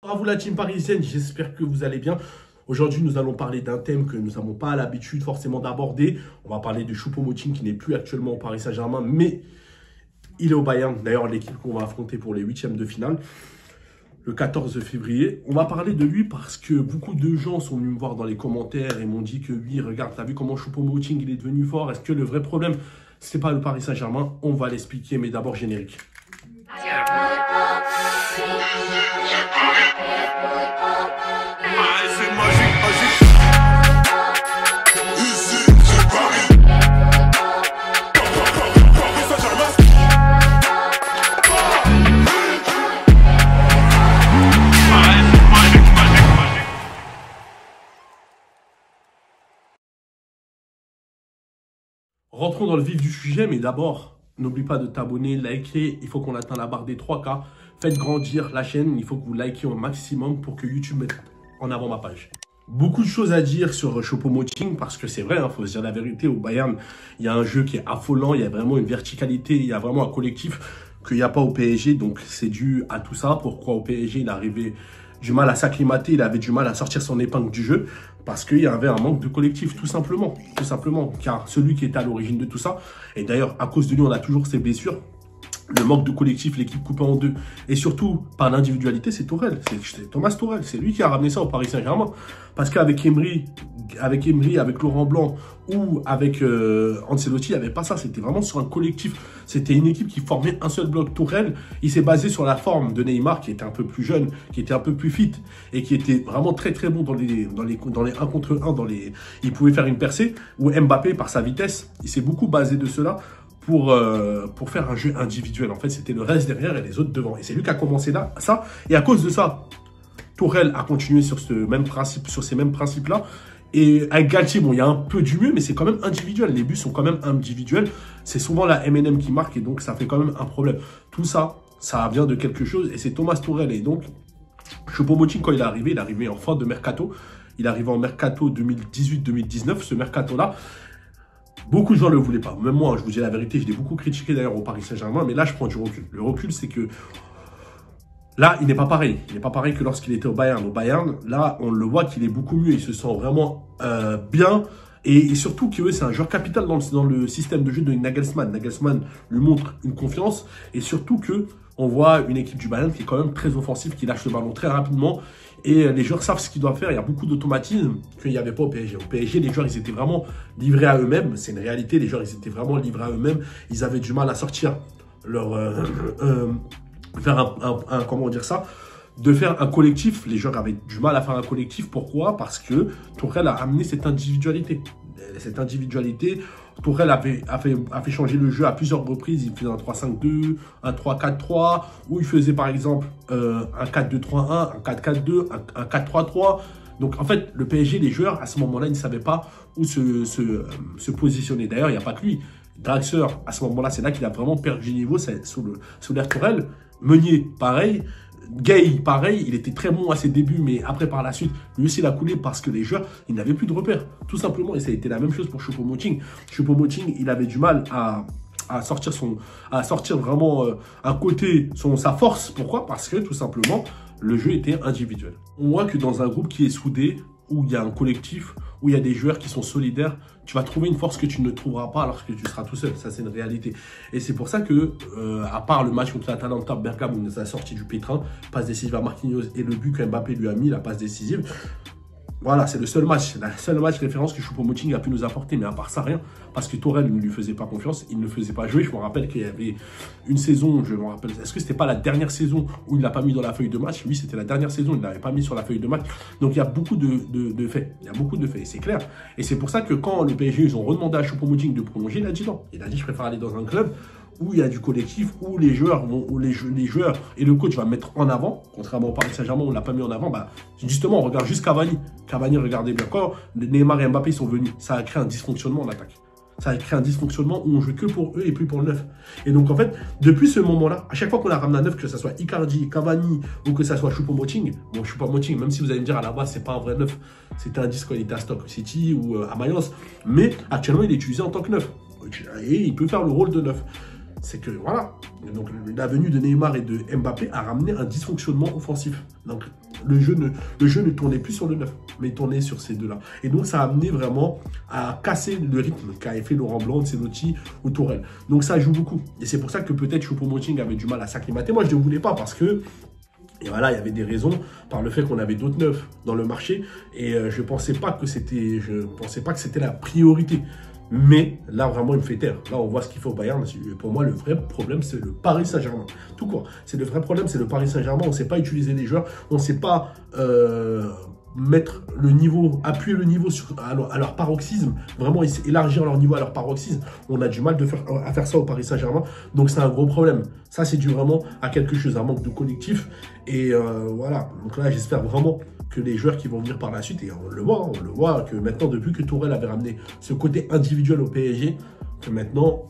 À vous la team parisienne, j'espère que vous allez bien. Aujourd'hui, nous allons parler d'un thème que nous n'avons pas l'habitude forcément d'aborder. On va parler de Choupo-Moting qui n'est plus actuellement au Paris Saint-Germain, mais il est au Bayern. D'ailleurs, l'équipe qu'on va affronter pour les huitièmes de finale, le 14 février. On va parler de lui parce que beaucoup de gens sont venus me voir dans les commentaires et m'ont dit que oui, regarde, t'as vu comment Choupo-Moting il est devenu fort. Est-ce que le vrai problème, c'est pas le Paris Saint-Germain? On va l'expliquer, mais d'abord générique. Rentrons dans le vif du sujet, mais d'abord, n'oublie pas de t'abonner, liker. Il faut qu'on atteigne la barre des 3K. Faites grandir la chaîne. Il faut que vous likiez au maximum pour que YouTube mette en avant ma page. Beaucoup de choses à dire sur Choupo-Moting parce que c'est vrai, faut se dire la vérité. Au Bayern, il y a un jeu qui est affolant. Il y a vraiment une verticalité. Il y a vraiment un collectif qu'il n'y a pas au PSG. Donc, c'est dû à tout ça. Pourquoi au PSG, il arrivait du mal à s'acclimater, il avait du mal à sortir son épingle du jeu parce qu'il y avait un manque de collectif, tout simplement, car celui qui était à l'origine de tout ça, et d'ailleurs, à cause de lui, on a toujours ces blessures, le manque de collectif, l'équipe coupée en deux, et surtout, par l'individualité, c'est Tourelle, c'est Thomas Tourelle, c'est lui qui a ramené ça au Paris Saint-Germain, parce qu'avec Emery, avec Laurent Blanc, ou avec Ancelotti, il n'y avait pas ça, c'était vraiment sur un collectif, c'était une équipe qui formait un seul bloc. Tourelle, il s'est basé sur la forme de Neymar, qui était un peu plus jeune, qui était un peu plus fit, et qui était vraiment très très bon dans les 1 contre 1, il pouvait faire une percée, ou Mbappé, par sa vitesse, il s'est beaucoup basé de cela, pour faire un jeu individuel. En fait, c'était le reste derrière et les autres devant. Et c'est lui qui a commencé là, ça. Et à cause de ça, Tourelle a continué sur ces mêmes principes-là. Et avec Galtier, bon, il y a un peu du mieux, mais c'est quand même individuel. Les buts sont quand même individuels. C'est souvent la M&M qui marque et donc ça fait quand même un problème. Tout ça, ça vient de quelque chose et c'est Thomas Tourelle. Et donc, Choupo-Moting, quand il est arrivé en fin de mercato. Il est arrivé en mercato 2018-2019, ce mercato-là. Beaucoup de gens ne le voulaient pas. Même moi, je vous dis la vérité, je l'ai beaucoup critiqué d'ailleurs au Paris Saint-Germain, mais là, je prends du recul. Le recul, c'est que là, il n'est pas pareil. Il n'est pas pareil que lorsqu'il était au Bayern. Au Bayern, là, on le voit qu'il est beaucoup mieux. Il se sent vraiment bien. Et surtout que c'est un joueur capital dans le système de jeu de Nagelsmann. Nagelsmann lui montre une confiance. Et surtout que on voit une équipe du Bayern qui est quand même très offensive, qui lâche le ballon très rapidement. Et les joueurs savent ce qu'ils doivent faire. Il y a beaucoup d'automatisme qu'il n'y avait pas au PSG. Au PSG, les joueurs, ils étaient vraiment livrés à eux-mêmes. C'est une réalité. Les joueurs, ils étaient vraiment livrés à eux-mêmes. Ils avaient du mal à sortir leur... faire comment dire ça, de faire un collectif. Les joueurs avaient du mal à faire un collectif. Pourquoi? Parce que Tourelle a amené cette individualité. Tourelle a fait changer le jeu à plusieurs reprises. Il faisait un 3-5-2, un 3-4-3, ou il faisait par exemple un 4-2-3-1, un 4-4-2, un 4-3-3. Donc en fait, le PSG, les joueurs, à ce moment-là, ils ne savaient pas où se positionner. D'ailleurs, il n'y a pas que lui. Draxler, à ce moment-là, c'est là qu'il a vraiment perdu du niveau sous l'ère Tourelle. Meunier, pareil. Gay, pareil. Il était très bon à ses débuts, mais après, par la suite, lui aussi, il a coulé parce que les joueurs, ils n'avaient plus de repères. Tout simplement. Et ça a été la même chose pour Choupo-Moting. Choupo-Moting, il avait du mal à sortir vraiment un côté, sa force. Pourquoi? Parce que, tout simplement, le jeu était individuel. On voit que dans un groupe qui est soudé, où il y a un collectif, où il y a des joueurs qui sont solidaires, tu vas trouver une force que tu ne trouveras pas lorsque tu seras tout seul. Ça, c'est une réalité. Et c'est pour ça que, à part le match contre l'Atalanta Bergame, où on nous a sorti du pétrin, passe décisive à Marquinhos et le but que Mbappé lui a mis, la passe décisive. Voilà, c'est le seul match, la seule match référence que Choupo-Moting a pu nous apporter. Mais à part ça, rien. Parce que Tourelle ne lui faisait pas confiance, il ne le faisait pas jouer. Je me rappelle qu'il y avait une saison, je me rappelle, est-ce que c'était pas la dernière saison où il ne l'a pas mis dans la feuille de match? Oui, c'était la dernière saison, il ne l'avait pas mis sur la feuille de match. Donc il y a beaucoup de faits. Il y a beaucoup de faits, c'est clair. Et c'est pour ça que quand le PSG, ils ont redemandé à Choupo-Moting de prolonger, il a dit non. Il a dit, je préfère aller dans un club où il y a du collectif, où les joueurs et le coach va mettre en avant, contrairement au Paris Saint-Germain, on ne l'a pas mis en avant. Bah, justement, on regarde juste Cavani. Cavani, regardez bien, quand Neymar et Mbappé sont venus, ça a créé un dysfonctionnement en attaque. Ça a créé un dysfonctionnement où on joue que pour eux et plus pour le neuf. Et donc, en fait, depuis ce moment-là, à chaque fois qu'on a ramené un neuf, que ce soit Icardi, Cavani ou que ce soit Choupo-Moting, bon, Choupo-Moting, même si vous allez me dire à la base, c'est pas un vrai neuf, c'était un 10 quand il était à Stoke City ou à Mayence, mais actuellement, il est utilisé en tant que neuf. Et il peut faire le rôle de neuf. c'est que voilà, donc la venue de Neymar et de Mbappé a ramené un dysfonctionnement offensif. Donc le jeu ne tournait plus sur le 9, mais tournait sur ces deux-là. Et donc ça a amené vraiment à casser le rythme qu'a fait Laurent Blanc, Ancelotti ou Tourelle. Donc ça joue beaucoup. Et c'est pour ça que peut-être Choupo-Moting avait du mal à s'acclimater. Moi je ne voulais pas parce que et voilà, il y avait des raisons par le fait qu'on avait d'autres neufs dans le marché et je pensais pas que c'était la priorité. Mais là, vraiment, il me fait taire. Là, on voit ce qu'il faut au Bayern. Pour moi, le vrai problème, c'est le Paris Saint-Germain. Tout court. C'est le vrai problème, c'est le Paris Saint-Germain. On ne sait pas utiliser les joueurs. On ne sait pas mettre le niveau, appuyer le niveau à leur paroxysme. Vraiment, élargir leur niveau à leur paroxysme. On a du mal à faire ça au Paris Saint-Germain. Donc, c'est un gros problème. Ça, c'est dû vraiment à quelque chose, un manque de collectif. Et voilà. Donc là, j'espère vraiment que les joueurs qui vont venir par la suite, et on le voit que maintenant, depuis que Tourelle avait ramené ce côté individuel au PSG, que maintenant,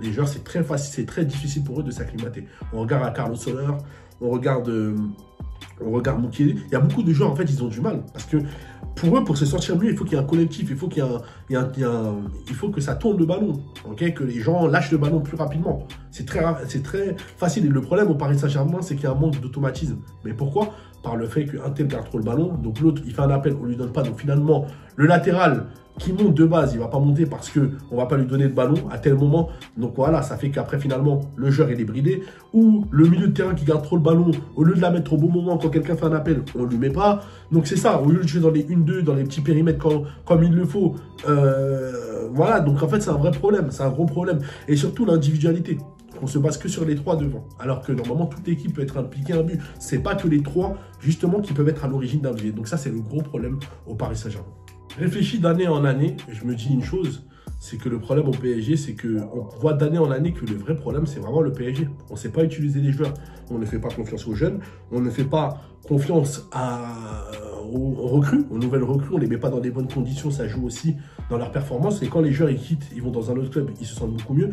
les joueurs, c'est très facile, c'est très difficile pour eux de s'acclimater. On regarde à Carlos Soler, on regarde Mukiele. Il y a beaucoup de joueurs, en fait, ils ont du mal. Parce que pour eux, pour se sentir mieux, il faut qu'il y ait un collectif, il faut il faut que ça tourne le ballon, okay, que les gens lâchent le ballon plus rapidement. C'est très facile. Et le problème au Paris Saint-Germain, c'est qu'il y a un manque d'automatisme. Mais pourquoi? Par le fait qu'un tel garde trop le ballon, donc l'autre, il fait un appel, on ne lui donne pas. Donc finalement, le latéral qui monte de base, il ne va pas monter parce qu'on ne va pas lui donner de ballon à tel moment. Donc voilà, ça fait qu'après, finalement, le joueur, il est bridé. Ou le milieu de terrain qui garde trop le ballon, au lieu de la mettre au bon moment, quand quelqu'un fait un appel, on ne lui met pas. Donc c'est ça, au lieu de jouer dans les 1-2, dans les petits périmètres comme il le faut. Voilà, donc en fait, c'est un vrai problème, c'est un gros problème. Et surtout, l'individualité. On se base que sur les 3 devant. Alors que normalement, toute équipe peut être impliquée un but. C'est pas que les 3, justement, qui peuvent être à l'origine d'un but. Donc ça, c'est le gros problème au Paris Saint-Germain. Réfléchis d'année en année, je me dis une chose, c'est que le problème au PSG, c'est qu'on voit d'année en année que le vrai problème, c'est vraiment le PSG. On ne sait pas utiliser les joueurs. On ne fait pas confiance aux jeunes. On ne fait pas confiance aux recrues, aux nouvelles recrues. On ne les met pas dans des bonnes conditions. Ça joue aussi dans leur performance. Et quand les joueurs ils quittent, ils vont dans un autre club, ils se sentent beaucoup mieux.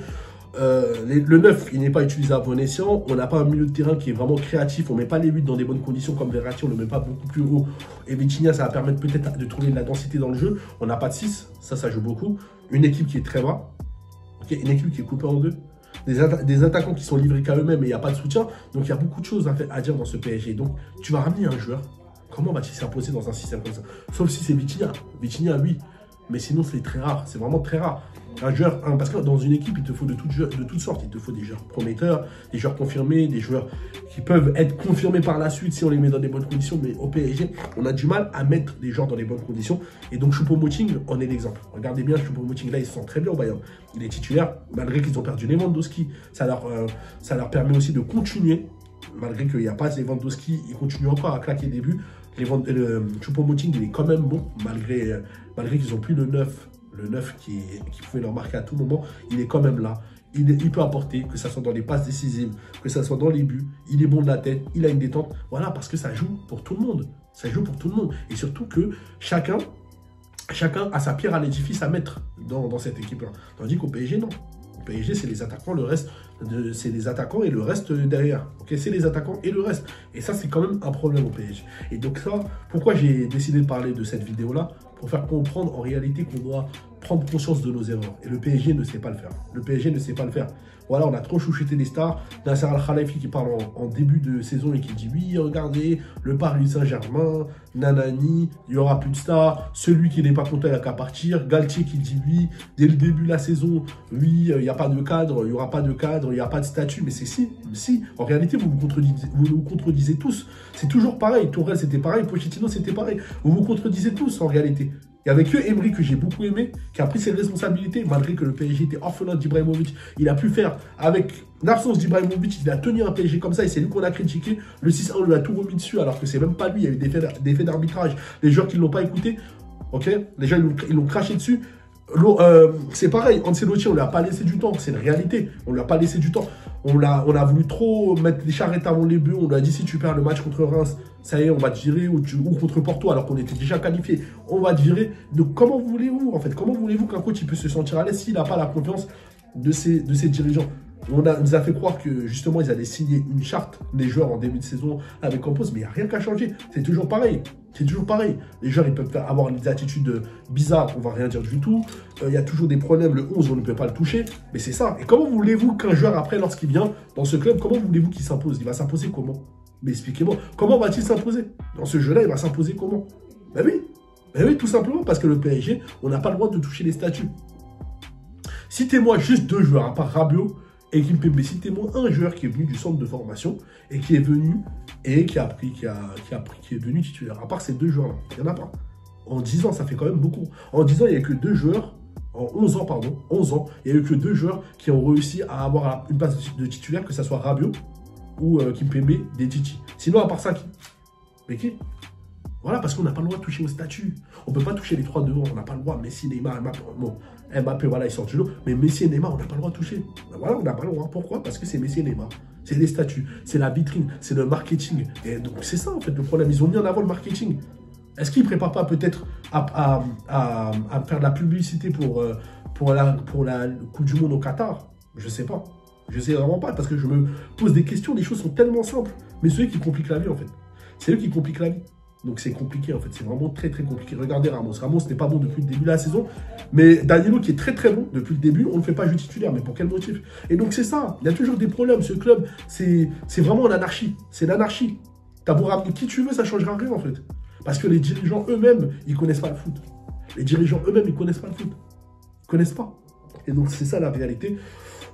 Le 9, il n'est pas utilisé à bon escient. On n'a pas un milieu de terrain qui est vraiment créatif. On ne met pas les 8 dans des bonnes conditions comme Verratti. On ne le met pas beaucoup plus haut. Et Vitinha, ça va permettre peut-être de trouver de la densité dans le jeu. On n'a pas de 6. Ça joue beaucoup. Une équipe qui est très bas. Okay, une équipe qui est coupée en deux. Des attaquants qui sont livrés qu'à eux-mêmes et il n'y a pas de soutien. Donc, il y a beaucoup de choses à dire dans ce PSG. Donc, tu vas ramener un joueur. Comment va-t-il s'imposer dans un système comme ça? Sauf si c'est Vitinha. Vitinha, oui. Mais sinon, c'est très rare. C'est vraiment très rare. Un joueur, parce que dans une équipe, il te faut de toutes sortes. Il te faut des joueurs prometteurs, des joueurs confirmés, des joueurs qui peuvent être confirmés par la suite si on les met dans des bonnes conditions. Mais au PSG, on a du mal à mettre des joueurs dans les bonnes conditions. Et donc, Choupo-Moting en est l'exemple. Regardez bien, Choupo-Moting, là, il se sent très bien au Bayern. Il est titulaire, malgré qu'ils ont perdu Lewandowski. Ça leur permet aussi de continuer. Malgré qu'il n'y a pas Lewandowski, ils continuent encore à claquer des buts. Choupo-Moting, il est quand même bon, malgré qu'ils n'ont plus le 9 qui pouvait leur marquer à tout moment. Il est quand même là. Il peut apporter, que ce soit dans les passes décisives, que ce soit dans les buts. Il est bon de la tête, il a une détente. Voilà, parce que ça joue pour tout le monde. Ça joue pour tout le monde. Et surtout que chacun a sa pierre à l'édifice à mettre dans cette équipe-là. Tandis qu'au PSG, non. Au PSG, c'est les attaquants, le reste, c'est les attaquants et le reste derrière. Okay, c'est les attaquants et le reste. Et ça, c'est quand même un problème au PSG. Et donc ça, pourquoi j'ai décidé de parler de cette vidéo-là? Pour faire comprendre en réalité qu'on doit prendre conscience de nos erreurs. Et le PSG ne sait pas le faire. Le PSG ne sait pas le faire. Voilà, on a trop chouchouté les stars. Nasser Al-Khelaifi qui parle en début de saison et qui dit oui, regardez, le Paris Saint-Germain, nanani, il n'y aura plus de stars. Celui qui n'est pas content, il n'a qu'à partir. Galtier qui dit oui, dès le début de la saison, oui, il n'y a pas de cadre, il n'y aura pas de cadre, il n'y a pas de statut. Mais c'est si. En réalité, vous vous contredisez tous. C'est toujours pareil. Tourelle, c'était pareil. Pochettino, c'était pareil. Vous vous contredisez tous en réalité. Il n'y avait que Emery que j'ai beaucoup aimé, qui a pris ses responsabilités, malgré que le PSG était orphelin d'Ibrahimovic. Il a pu faire, avec l'absence d'Ibrahimovic, il a tenu un PSG comme ça, et c'est lui qu'on a critiqué. Le 6-1, on lui a tout remis dessus, alors que c'est même pas lui. Il y a eu des faits d'arbitrage. Les joueurs qui ne l'ont pas écouté, ok, les gens, ils l'ont craché dessus. C'est pareil, Ancelotti, on ne lui a pas laissé du temps, c'est une réalité. On ne lui a pas laissé du temps. On a voulu trop mettre les charrettes avant les bœufs. On lui a dit si tu perds le match contre Reims, ça y est, on va te virer, ou contre Porto, alors qu'on était déjà qualifié, on va te virer. Donc comment voulez-vous, en fait, comment voulez-vous qu'un coach il peut se sentir à l'aise s'il n'a pas la confiance de ses dirigeants? On nous a fait croire que justement ils allaient signer une charte des joueurs en début de saison avec Campos, mais il n'y a rien qu'à changer. C'est toujours pareil. C'est toujours pareil. Les joueurs, ils peuvent avoir des attitudes bizarres, on va rien dire du tout. Il y a toujours des problèmes. Le 11, on ne peut pas le toucher. Mais c'est ça. Et comment voulez-vous qu'un joueur, après, lorsqu'il vient dans ce club, comment voulez-vous qu'il s'impose? Il va s'imposer comment? Mais expliquez-moi, comment va-t-il s'imposer? Dans ce jeu-là, il va s'imposer comment? Ben oui. Ben oui, tout simplement parce que le PSG, on n'a pas le droit de toucher les statuts. Citez-moi juste 2 joueurs, à part Rabiot et Kimpembe. Citez-moi un joueur qui est venu du centre de formation et qui est venu et qui est devenu titulaire. À part ces 2 joueurs-là, il n'y en a pas. En 10 ans, ça fait quand même beaucoup. En 10 ans, il n'y a que 2 joueurs, en 11 ans, pardon, 11 ans, il n'y a eu que 2 joueurs qui ont réussi à avoir une place de titulaire, que ce soit Rabiot ou Kimpembe des Titi. Sinon, à part ça, qui? Mais qui? Voilà, parce qu'on n'a pas le droit de toucher au statut. On ne peut pas toucher les 3 devant, on n'a pas le droit. Messi, Neymar, Mbappé, bon, Mbappé, voilà, ils sortent du lot. Mais Messi et Neymar, on n'a pas le droit de toucher. Ben voilà, on n'a pas le droit. Pourquoi? Parce que c'est Messi et Neymar. C'est les statuts, c'est la vitrine, c'est le marketing. Et donc, c'est ça, en fait, le problème. Ils ont mis en avant le marketing. Est-ce qu'ils ne préparent pas peut-être à faire de la publicité pour la Coupe du Monde au Qatar? Je ne sais pas. Je ne sais vraiment pas, parce que je me pose des questions. Les choses sont tellement simples. Mais c'est eux qui compliquent la vie, en fait. C'est eux qui compliquent la vie. Donc c'est compliqué en fait, c'est vraiment très très compliqué. Regardez Ramos, Ramos n'est pas bon depuis le début de la saison, mais Danilo qui est très très bon depuis le début, on ne le fait pas jouer titulaire, mais pour quel motif? Et donc c'est ça, il y a toujours des problèmes, ce club, c'est vraiment l'anarchie, c'est l'anarchie. T'as beau ramener qui tu veux, ça ne changera rien en fait. Parce que les dirigeants eux-mêmes, ils ne connaissent pas le foot. Les dirigeants eux-mêmes, ils ne connaissent pas le foot. Ils ne connaissent pas. Et donc c'est ça la réalité.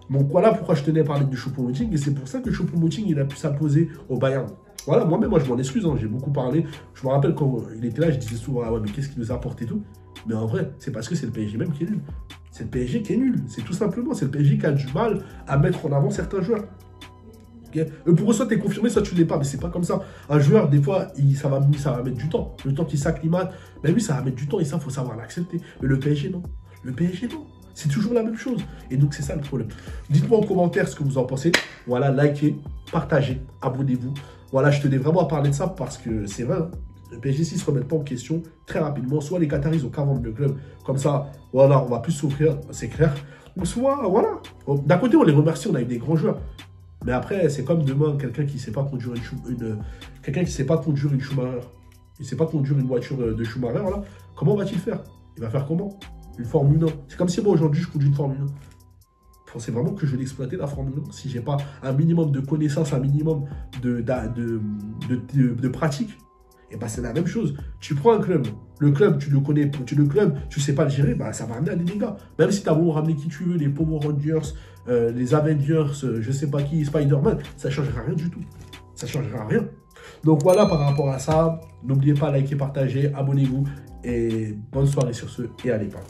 Donc voilà pourquoi je tenais à parler de Choupo-Moting, et c'est pour ça que Choupo-Moting, il a pu s'imposer au Bayern. Voilà, moi-même, je m'en excuse, hein, j'ai beaucoup parlé. Je me rappelle quand il était là, je disais souvent, ah ouais, mais qu'est-ce qu'il nous a apporté tout? Mais en vrai, c'est parce que c'est le PSG même qui est nul. C'est le PSG qui est nul, c'est tout simplement. C'est le PSG qui a du mal à mettre en avant certains joueurs. Okay, pour eux, soit tu es confirmé, soit tu ne l'es pas, mais c'est pas comme ça. Un joueur, des fois, ça va mettre du temps. Le temps qu'il s'acclimate, ben oui, ça va mettre du temps et ça, il faut savoir l'accepter. Mais le PSG, non. Le PSG, non. C'est toujours la même chose. Et donc, c'est ça le problème. Dites-moi en commentaire ce que vous en pensez. Voilà, likez, partagez, abonnez-vous. Voilà, je tenais vraiment à parler de ça parce que c'est vrai, hein, le PSG, s'ils ne se remettent pas en question très rapidement, soit les Qataris ont qu'à vendre le club, comme ça, voilà, on va plus souffrir, c'est clair. Ou soit, voilà, d'un côté, on les remercie, on a eu des grands joueurs. Mais après, c'est comme demain, quelqu'un qui ne sait pas conduire quelqu'un qui sait pas conduire une Schumacher, il ne sait pas conduire une voiture de Schumacher, voilà, comment va-t-il faire? Il va faire comment? Une Formule 1. C'est comme si moi, aujourd'hui, je conduis une Formule 1. C'est vraiment que je vais l'exploiter la Formule 1 si je n'ai pas un minimum de connaissances, un minimum de pratique. Et bah c'est la même chose. Tu prends un club, le club, tu le connais, tu sais pas le gérer, bah ça va amener à des dégâts. Même si tu as beau ramener qui tu veux, les Power Rangers, les Avengers, je sais pas qui, Spider-Man, ça ne changera rien du tout. Ça ne changera rien. Donc voilà par rapport à ça. N'oubliez pas de liker, partager, abonnez-vous et bonne soirée sur ce et allez pas.